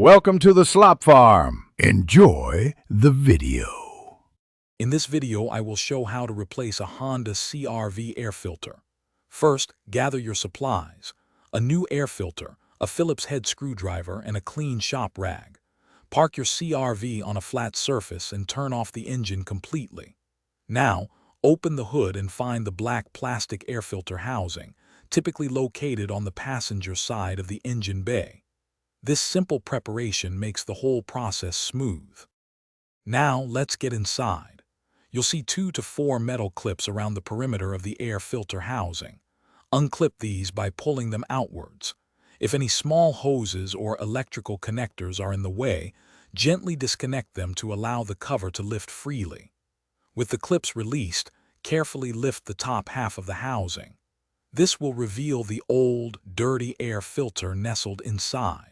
Welcome to the Slop Farm. Enjoy the video. In this video, I will show how to replace a Honda CRV air filter. First, gather your supplies: a new air filter, a Phillips head screwdriver, and a clean shop rag. Park your CRV on a flat surface and turn off the engine completely. Now, open the hood and find the black plastic air filter housing, typically located on the passenger side of the engine bay. This simple preparation makes the whole process smooth. Now, let's get inside. You'll see 2 to 4 metal clips around the perimeter of the air filter housing. Unclip these by pulling them outwards. If any small hoses or electrical connectors are in the way, gently disconnect them to allow the cover to lift freely. With the clips released, carefully lift the top half of the housing. This will reveal the old, dirty air filter nestled inside.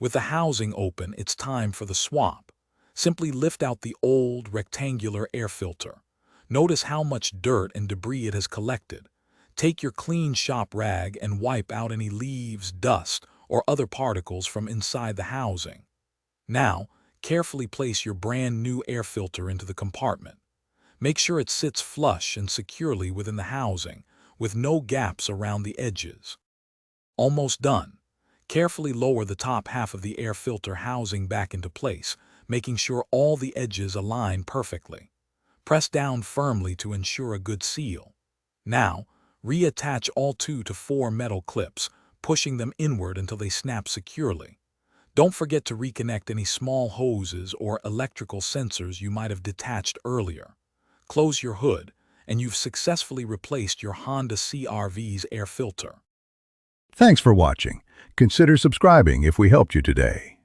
With the housing open, it's time for the swap. Simply lift out the old, rectangular air filter. Notice how much dirt and debris it has collected. Take your clean shop rag and wipe out any leaves, dust, or other particles from inside the housing. Now, carefully place your brand new air filter into the compartment. Make sure it sits flush and securely within the housing, with no gaps around the edges. Almost done. Carefully lower the top half of the air filter housing back into place, making sure all the edges align perfectly. Press down firmly to ensure a good seal. Now, reattach all 2 to 4 metal clips, pushing them inward until they snap securely. Don't forget to reconnect any small hoses or electrical sensors you might have detached earlier. Close your hood, and you've successfully replaced your Honda CRV's air filter. Thanks for watching. Consider subscribing if we helped you today.